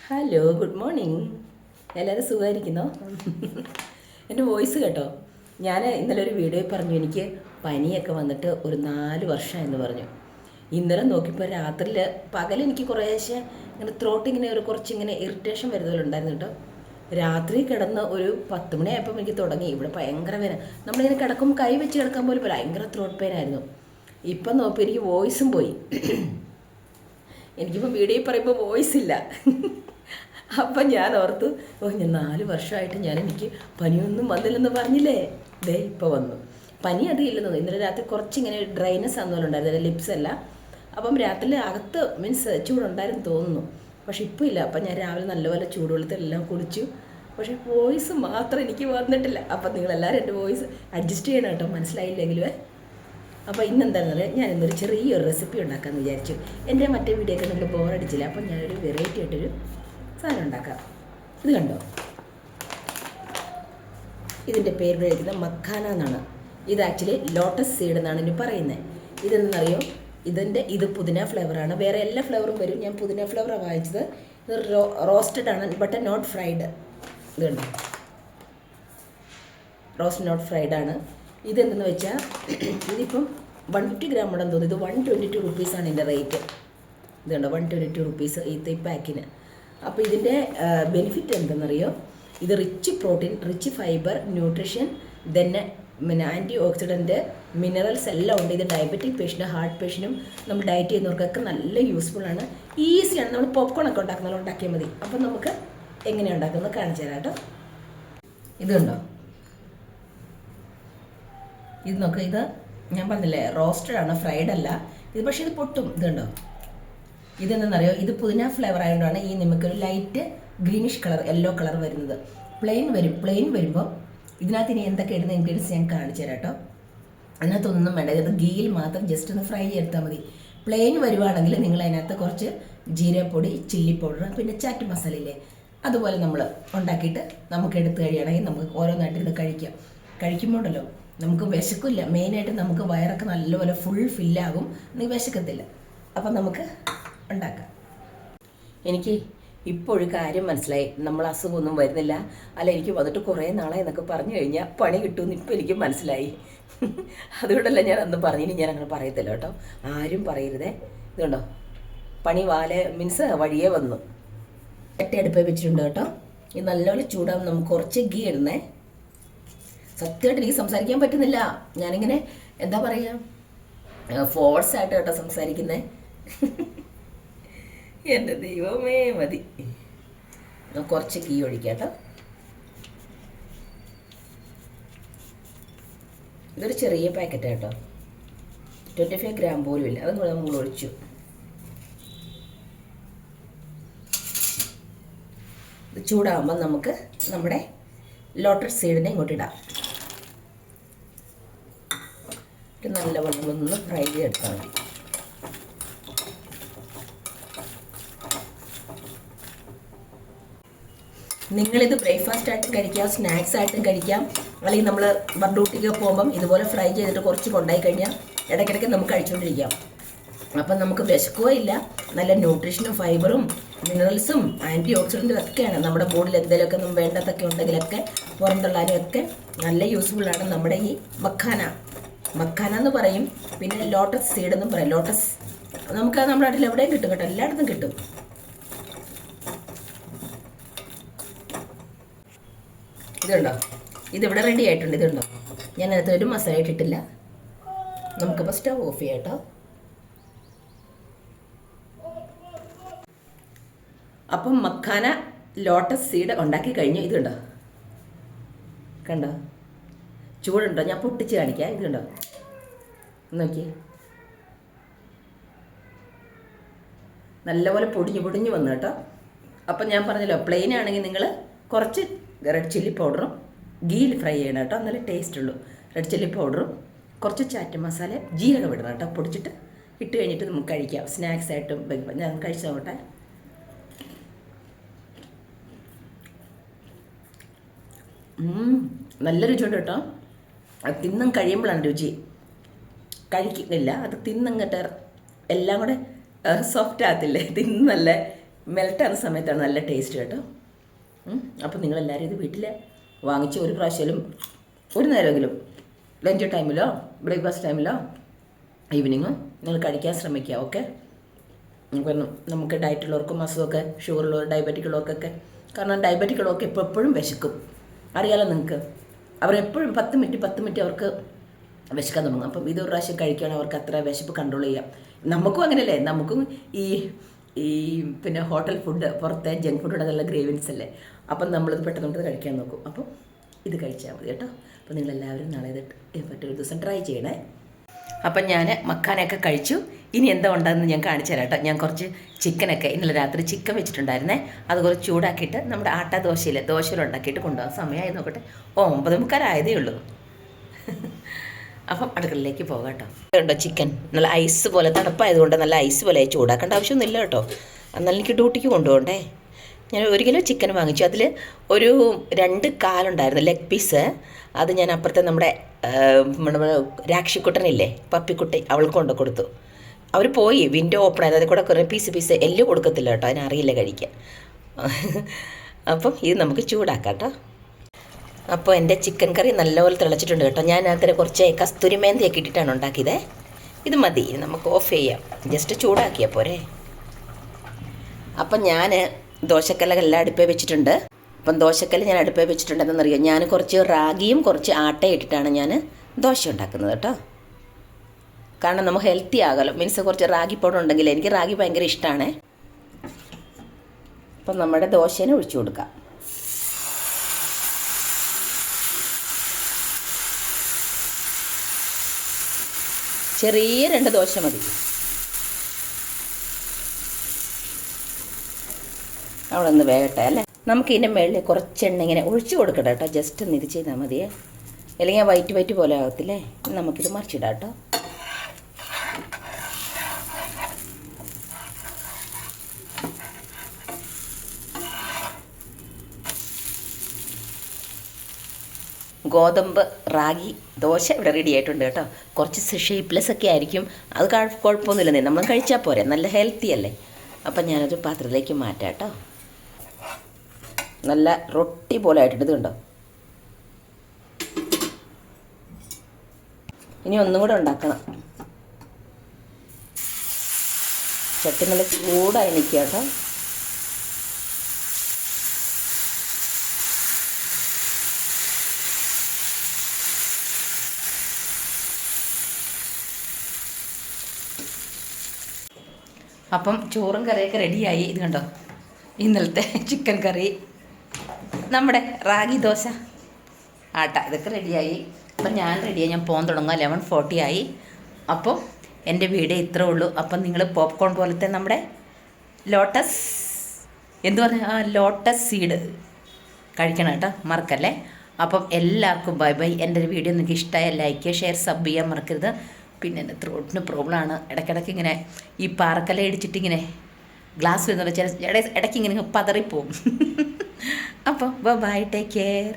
Hello, good morning. എല്ലാവരും സുഖമായിരിക്കുന്നോ? എൻ്റെ voice കേട്ടോ. ഞാൻ ഇന്നലെ ഒരു വീഡിയോയിൽ പറഞ്ഞു എനിക്ക് പനിയൊക്കെ വന്നിട്ട് ഒരു 4 വർഷമായെന്ന് പറഞ്ഞു. ഇന്നലെ നോക്കിയപ്പോൾ രാത്രിയിൽ പകലെനിക്ക് കുറേശ്ശെ ഇങ്ങനെ ത്രോട്ടിങ്ങനെ കുറച്ചിങ്ങനെ ഇറിറ്റേഷൻ വരുന്നവരുണ്ടായിരുന്നു കേട്ടോ. രാത്രി കിടന്ന് ഒരു 10 മണിയായപ്പോൾ എനിക്ക് തുടങ്ങി ഇവിടെ ഭയങ്കര വേദന. നമ്മളിങ്ങനെ കിടക്കുമ്പോൾ കൈ വെച്ച് കിടക്കാൻ പോലും ഭയങ്കര ത്രോട്ട് പെയിൻ ആയിരുന്നു. ഇപ്പം നോക്കി എനിക്ക് വോയിസും പോയി. എനിക്കിപ്പോൾ വീഡിയോയിൽ പറയുമ്പോൾ വോയിസ് ഇല്ല. അപ്പം ഞാൻ ഓർത്തു, ഞാൻ 4 വർഷമായിട്ട് എനിക്ക് പനിയൊന്നും വന്നില്ലെന്ന് പറഞ്ഞില്ലേ, ദേ ഇപ്പോൾ വന്നു. പനി അധികം ഇല്ലെന്ന്. ഇന്നലെ രാത്രി കുറച്ചിങ്ങനെ ഡ്രൈനസ് ആണെന്നോലും ഉണ്ടായിരുന്നു, ലിപ്സ് അല്ല. അപ്പം രാത്രി അകത്ത് മീൻസ് ചൂടുണ്ടായിരുന്നു തോന്നുന്നു, പക്ഷെ ഇപ്പോൾ ഇല്ല. അപ്പം ഞാൻ രാവിലെ നല്ലപോലെ ചൂടുവെള്ളത്തിലെല്ലാം കുളിച്ചു, പക്ഷേ വോയിസ് മാത്രം എനിക്ക് വന്നിട്ടില്ല. അപ്പം നിങ്ങളെല്ലാവരും എൻ്റെ വോയിസ് അഡ്ജസ്റ്റ് ചെയ്യണം കേട്ടോ, മനസ്സിലായില്ലെങ്കിലും. അപ്പോൾ ഇന്നെന്താണെന്ന് ഞാൻ ഇന്നൊരു ചെറിയൊരു റെസിപ്പി ഉണ്ടാക്കാമെന്ന് വിചാരിച്ചു. എൻ്റെ മറ്റേ വീഡിയോ ഒക്കെ നിങ്ങൾ ബോറടിച്ചില്ല, അപ്പം ഞാനൊരു വെറൈറ്റി ആയിട്ടൊരു സാധനം ഉണ്ടാക്കാം. ഇത് കണ്ടോ, ഇതിൻ്റെ പേര് വിളിക്കുന്നത് മഖാന എന്നാണ്. ഇത് ആക്ച്വലി ലോട്ടസ് സീഡ് എന്നാണ് ഇനി പറയുന്നത്. ഇതെന്നറിയോ, ഇത് പുതിന ഫ്ലേവറാണ്. വേറെ എല്ലാ ഫ്ലേവറും വരും, ഞാൻ പുതിന ഫ്ലേവറാണ് വാങ്ങിച്ചത്. ഇത് റോസ്റ്റഡ് ആണ്, ബട്ട് നോട്ട് ഫ്രൈഡ്. ഇത് കണ്ടോ, റോസ്റ്റ് നോട്ട് ഫ്രൈഡ് ആണ്. ഇതെന്തെന്ന് വെച്ചാൽ ഇതിപ്പം 150 ഗ്രാം ഉണ്ടെന്ന് തോന്നുന്നു. ഇത് 122 റുപ്പീസാണ് ഇതിൻ്റെ റേറ്റ്. ഇത് കണ്ടോ, 122 റുപ്പീസ് ഈ പാക്കിന്. അപ്പോൾ ഇതിൻ്റെ ബെനിഫിറ്റ് എന്തെന്നറിയോ, ഇത് rich protein, rich fibre, nutrition, പിന്നെ ആൻറ്റി ഓക്സിഡൻറ്റ്, മിനറൽസ് എല്ലാം ഉണ്ട്. ഇത് ഡയബറ്റിക് പേഷ്യൻറ്റ്, ഹാർട്ട് പേഷ്യൻറ്റും നമ്മൾ ഡയറ്റ് ചെയ്യുന്നവർക്കൊക്കെ നല്ല യൂസ്ഫുള്ളാണ്. ഈസിയാണ്. നമ്മൾ പോപ്കോൺ ഒക്കെ ഉണ്ടാക്കുന്ന ഉണ്ടാക്കിയാൽ മതി. അപ്പം നമുക്ക് എങ്ങനെയാണ് ഉണ്ടാക്കുന്നത് കാണിച്ചു തരാം കേട്ടോ. ഇതുണ്ടോ, ഇത് നോക്കുക. ഇത് ഞാൻ പറഞ്ഞില്ലേ, റോസ്റ്റഡ് ആണ്, ഫ്രൈഡ് അല്ല ഇത്. പക്ഷേ ഇത് പൊട്ടും. ഇതുണ്ടോ, ഇതെന്തെന്നറിയോ, ഇത് പുതിന ഫ്ലേവർ ആയതുകൊണ്ടാണ് ഈ നമുക്കൊരു light greenish colour, yellow colour വരുന്നത്. പ്ലെയിൻ വരുമ്പോൾ ഇതിനകത്ത് ഇനി എന്തൊക്കെ ഇടുന്ന ഇൻഗ്രീഡിയൻസ് ഞാൻ കാണിച്ചു തരാം കേട്ടോ. അതിനകത്തൊന്നും വേണ്ട, ഇത് ഗീയിൽ മാത്രം ജസ്റ്റ് ഒന്ന് ഫ്രൈ ചെയ്തെടുത്താൽ മതി. പ്ലെയിൻ വരുവാണെങ്കിൽ നിങ്ങൾ അതിനകത്ത് കുറച്ച് ജീരകപ്പൊടി, ചില്ലി പൗഡർ, പിന്നെ ചാറ്റ് മസാലയില്ലേ, അതുപോലെ നമ്മൾ ഉണ്ടാക്കിയിട്ട് നമുക്ക് എടുത്ത് കഴിയുകയാണെങ്കിൽ നമുക്ക് ഓരോന്നായിട്ട് ഇത് കഴിക്കുമ്പോഴല്ലോ നമുക്ക് വിശക്കില്ല. മെയിനായിട്ട് നമുക്ക് വയറൊക്കെ നല്ലപോലെ ഫുൾ ഫില്ലാകും, നിങ്ങൾക്ക് വിശക്കത്തില്ല. അപ്പം നമുക്ക് ഉണ്ടാക്കാം. എനിക്ക് ഇപ്പോഴൊരു കാര്യം മനസ്സിലായി, നമ്മൾ അസുഖമൊന്നും വരുന്നില്ല, അല്ല എനിക്ക് വന്നിട്ട് കുറേ നാളെ എന്നൊക്കെ പറഞ്ഞു കഴിഞ്ഞാൽ പണി കിട്ടുമെന്ന് ഇപ്പോൾ എനിക്ക് മനസ്സിലായി. അതുകൊണ്ടല്ല ഞാൻ അന്ന് പറഞ്ഞിനി, ഞാൻ അങ്ങനെ പറയത്തില്ല കേട്ടോ, ആരും പറയരുതേ. ഇതുണ്ടോ, പണി മീൻസ് വഴിയേ വന്നു. അടുപ്പേ വെച്ചിട്ടുണ്ട് കേട്ടോ. ഇത് നല്ലപോലെ ചൂടാകും. നമുക്ക് കുറച്ച് ഗീ ഇടുന്നേ. സത്യമായിട്ട് എനിക്ക് സംസാരിക്കാൻ പറ്റുന്നില്ല, ഞാനിങ്ങനെ എന്താ പറയുക, ഫോഴ്സായിട്ട് കേട്ടോ സംസാരിക്കുന്നേ. എൻ്റെ ദൈവമേ, മതി. കുറച്ച് ഗീ ഒഴിക്കാം കേട്ടോ. ഇതൊരു ചെറിയ പാക്കറ്റ് കേട്ടോ, 25 ഗ്രാം പോലും ഇല്ല. അതും കൂടെ നമ്മൾ ഒഴിച്ചു. ഇത് ചൂടാകുമ്പോൾ നമുക്ക് നമ്മുടെ ലോട്ടസ് സീഡിനെ ഇങ്ങോട്ടിടാം. നല്ലവണ്ണം ഒന്ന് ഫ്രൈ ചെയ്തെടുത്താൽ മതി. നിങ്ങളിത് ബ്രേക്ക്ഫാസ്റ്റ് ആയിട്ടും കഴിക്കാം, സ്നാക്സ് ആയിട്ടും കഴിക്കാം, അല്ലെങ്കിൽ നമ്മൾ ഡ്യൂട്ടിക്ക് പോകുമ്പം ഇതുപോലെ ഫ്രൈ ചെയ്തിട്ട് കുറച്ച് കൊണ്ടായി കഴിഞ്ഞാൽ ഇടയ്ക്കിടയ്ക്ക് നമുക്ക് കഴിച്ചുകൊണ്ടിരിക്കാം. അപ്പം നമുക്ക് വിശക്കുകയോ ഇല്ല, നല്ല ന്യൂട്രീഷനും ഫൈബറും മിനറൽസും ആൻറ്റി ഓക്സിഡൻറ്റും ഒക്കെയാണ്. നമ്മുടെ ബോഡിയിൽ എന്തെങ്കിലുമൊക്കെ നമുക്ക് വേണ്ടതൊക്കെ ഉണ്ടെങ്കിലൊക്കെ പുറന്തള്ളാനും ഒക്കെ നല്ല യൂസ്ഫുള്ളാണ് നമ്മുടെ ഈ മഖാന എന്ന് പറയും. പിന്നെ ലോട്ടസ് സീഡ് എന്നും പറയും. ലോട്ടസ് നമുക്ക് നമ്മുടെ നാട്ടിൽ എവിടെയും കിട്ടും കേട്ടോ, എല്ലായിടത്തും കിട്ടും. ഇതുണ്ടോ, ഇതിവിടെ റെഡി ആയിട്ടുണ്ട്. ഇതുണ്ടോ, ഞാൻ അതിനകത്ത് ഒരു മസാല ഇട്ടിട്ടില്ല. നമുക്കിപ്പോൾ സ്റ്റവ് ഓഫ് ചെയ്യാം കേട്ടോ. അപ്പം മഖാന ലോട്ടസ് സീഡ് ഉണ്ടാക്കി കഴിഞ്ഞു. ഇതുണ്ടോ, കണ്ടോ, ചൂടുണ്ടോ, ഞാൻ പൊട്ടിച്ച് കാണിക്കാം. ഇതുണ്ടോ, നോക്കി, നല്ലപോലെ പൊടിഞ്ഞു വന്നു കേട്ടോ. അപ്പം ഞാൻ പറഞ്ഞല്ലോ, പ്ലെയിൻ ആണെങ്കിൽ നിങ്ങൾ കുറച്ച് റെഡ് ചില്ലി പൗഡറും ഗീയിൽ ഫ്രൈ ചെയ്യണം കേട്ടോ, നല്ല ടേസ്റ്റ് ഉള്ളൂ. റെഡ് ചില്ലി പൗഡറും കുറച്ച് ചാറ്റ് മസാല, ജീരകം ഇടണം കേട്ടോ. പൊടിച്ചിട്ട് ഇട്ട് കഴിഞ്ഞിട്ട് നമുക്ക് കഴിക്കാം, സ്നാക്സ് ആയിട്ടും. ഞാൻ കഴിച്ചു നോക്കട്ടെ. നല്ല രുചിയുണ്ട് കേട്ടോ. അത് തിന്നും കഴിയുമ്പോഴാണ് രുചി, കഴിക്കുന്നില്ല. അത് തിന്നങ്ങട്ട് എല്ലാം കൂടെ സോഫ്റ്റ് ആകത്തില്ലേ, തിന്നല്ലേ മെൽട്ടാകുന്ന സമയത്താണ് നല്ല ടേസ്റ്റ് കേട്ടോ. അപ്പോൾ നിങ്ങളെല്ലാവരും ഇത് വീട്ടിൽ വാങ്ങിച്ച് ഒരു പ്രാവശ്യം ഒരു നേരമെങ്കിലും ലഞ്ച് ടൈമിലോ ബ്രേക്ക്ഫാസ്റ്റ് ടൈമിലോ ഈവനിങ്ങോ നിങ്ങൾ കഴിക്കാൻ ശ്രമിക്കുക. ഓക്കെ, നമുക്ക് ഡയറ്റുള്ളവർക്കും അസുഖമൊക്കെ ഷുഗറുള്ളവർ ഡയബറ്റിക് ഉള്ളവർക്കൊക്കെ, കാരണം ഡയബറ്റിക് ഉള്ളവർക്ക് എപ്പോഴും വിശക്കും, അറിയാലോ നിങ്ങൾക്ക്. അവരെപ്പോഴും 10 മിനിറ്റ് അവർക്ക് വിശക്കാൻ തുടങ്ങും. അപ്പം ഇതൊരു പ്രാവശ്യം കഴിക്കുകയാണെങ്കിൽ അവർക്ക് അത്ര വിശപ്പ് കൺട്രോൾ ചെയ്യാം. നമുക്കും അങ്ങനെയല്ലേ, നമുക്കും ഈ പിന്നെ ഹോട്ടൽ ഫുഡ്, പുറത്തെ ജങ്ക് ഫുഡുള്ള നല്ല ഗ്രേവിൻസ് അല്ലേ. അപ്പം നമ്മളിത് പെട്ടെന്ന് കഴിക്കാൻ നോക്കും. അപ്പം ഇത് കഴിച്ചാൽ മതി കേട്ടോ. അപ്പോൾ നിങ്ങളെല്ലാവരും നാളെ ഇത് പറ്റൊരു ദിവസം ട്രൈ ചെയ്യണേ. അപ്പം ഞാൻ മക്കാനൊക്കെ കഴിച്ചു. ഇനി എന്താ ഉണ്ടാകുന്നത് ഞാൻ കാണിച്ചു തരാം കേട്ടോ. ഞാൻ കുറച്ച് ചിക്കനൊക്കെ ഇന്നലെ രാത്രി ചിക്കൻ വെച്ചിട്ടുണ്ടായിരുന്നേ, അത് കുറച്ച് ചൂടാക്കിയിട്ട് നമ്മുടെ ആട്ട ദോശയിലുണ്ടാക്കിയിട്ട് കൊണ്ടുപോകാം. സമയമായി നോക്കട്ടെ. 9:45 ഉള്ളൂ. അപ്പം അടുക്കളയിലേക്ക് പോകാം കേട്ടോ. ഉണ്ടോ ചിക്കൻ നല്ല ഐസ് പോലെ, തണുപ്പായതുകൊണ്ട് നല്ല ഐസ് പോലെ ചൂടാക്കേണ്ട ആവശ്യമൊന്നുമില്ല കേട്ടോ. എന്നാൽ എനിക്ക് ഡ്യൂട്ടിക്ക് കൊണ്ടുപോകണ്ടേ. ഞാൻ 1 കിലോ ചിക്കൻ വാങ്ങിച്ചു. അതിൽ ഒരു 2 കാലുണ്ടായിരുന്നു, ലെഗ് പീസ്. അത് ഞാൻ അപ്പുറത്തെ നമ്മുടെ രാക്ഷിക്കുട്ടനില്ലേ, പപ്പിക്കുട്ടി, അവൾക്ക് കൊണ്ട് കൊടുത്തു. അവർ പോയി, വിൻഡോ ഓപ്പൺ ആയത്, അതിൽ കൂടെ കുറേ പീസ് എല്ല് കൊടുക്കത്തില്ല കേട്ടോ, അതിനറിയില്ല കഴിക്കാൻ. അപ്പം ഇത് നമുക്ക് ചൂടാക്കാം കേട്ടോ. അപ്പോൾ എൻ്റെ ചിക്കൻ കറി നല്ലപോലെ തിളച്ചിട്ടുണ്ട് കേട്ടോ. ഞാൻ അതിന് കുറച്ച് കസ്തൂരി മേന്തിയൊക്കെ ഇട്ടിട്ടാണ് ഉണ്ടാക്കിയത്. ഇത് മതി, നമുക്ക് ഓഫ് ചെയ്യാം. ജസ്റ്റ് ചൂടാക്കിയാൽ പോരെ. അപ്പം ഞാൻ ദോശക്കല്ലെല്ലാം അടുപ്പേ വെച്ചിട്ടുണ്ട്. അപ്പം ദോശക്കല്ല് ഞാൻ അടുപ്പേ വെച്ചിട്ടുണ്ടെന്നറിയാം. ഞാൻ കുറച്ച് റാഗിയും കുറച്ച് ആട്ടയും ഇട്ടിട്ടാണ് ഞാൻ ദോശ ഉണ്ടാക്കുന്നത് കേട്ടോ. കാരണം നമുക്ക് ഹെൽത്തി ആകല്ലോ, മീൻസ് കുറച്ച് റാഗി പൗഡർ ഉണ്ടെങ്കിൽ, എനിക്ക് റാഗി ഭയങ്കര ഇഷ്ടമാണ്. അപ്പം നമ്മുടെ ദോശേനെ ഒഴിച്ചു കൊടുക്കാം. ചെറിയ 2 ദോശ മതി. അവിടെ ഒന്ന് വേകട്ടെ അല്ലേ. നമുക്ക് ഇതിൻ്റെ മുകളിൽ കുറച്ച് എണ്ണ ഇങ്ങനെ ഒഴിച്ചു കൊടുക്കട്ടെ കേട്ടോ. ജസ്റ്റ് ഒന്ന് ഇത് ചെയ്താൽ മതിയേ, അല്ലെങ്കിൽ വൈറ്റ് പോലെ ആകത്തില്ലേ. നമുക്കിത് മറിച്ചിടാം കേട്ടോ. ഗോതമ്പ് റാഗി ദോശ ഇവിടെ റെഡി ആയിട്ടുണ്ട് കേട്ടോ. കുറച്ച് ഷേപ്പ്ലെസ് ഒക്കെ ആയിരിക്കും, അത് കുഴപ്പമൊന്നുമില്ലെന്നേ, നമ്മൾ കഴിച്ചാൽ പോരെ, നല്ല ഹെൽത്തി അല്ലേ. അപ്പം ഞാനൊരു പാത്രത്തിലേക്ക് മാറ്റാം കേട്ടോ. നല്ല റൊട്ടി പോലെ ആയിട്ടുണ്ട്, ഇത് കണ്ടോ. ഇനി ഒന്നും കൂടെ ഉണ്ടാക്കണം. ചട്ടി നല്ല ചൂടായി നിൽക്കുക കേട്ടോ. അപ്പം ചോറും കറിയൊക്കെ റെഡിയായി. ഇത് കണ്ടോ, ഇന്നലത്തെ ചിക്കൻ കറി, നമ്മുടെ റാഗി ദോശ, ആട്ട, ഇതൊക്കെ റെഡിയായി. അപ്പം ഞാൻ റെഡിയായി, ഞാൻ പോകാൻ തുടങ്ങുക. 11:40 ആയി. അപ്പോൾ എൻ്റെ വീഡിയോ ഇത്രേ ഉള്ളൂ. അപ്പം നിങ്ങൾ പോപ്കോൺ പോലത്തെ നമ്മുടെ ലോട്ടസ് ലോട്ടസ് സീഡ് കഴിക്കണം കേട്ടോ, മറക്കല്ലേ. അപ്പം എല്ലാവർക്കും ബൈ ബൈ. എൻ്റെ വീഡിയോ നിങ്ങൾക്ക് ഇഷ്ടമായ ലൈക്ക് ചെയ്യുക, ഷെയർ, സബ് ചെയ്യാൻ മറക്കരുത്. പിന്നെ എൻ്റെ ത്രോട്ടിന് പ്രോബ്ലമാണ്, ഇടയ്ക്കിടയ്ക്ക് ഇങ്ങനെ ഈ പാറക്കല ഇടിച്ചിട്ടിങ്ങനെ ഗ്ലാസ് വരുന്നുണ്ട്, ചില ഇടയ്ക്ക് ഇങ്ങനെ പതറിപ്പോവും. അപ്പോൾ ബൈ, ടേക്ക് കെയർ.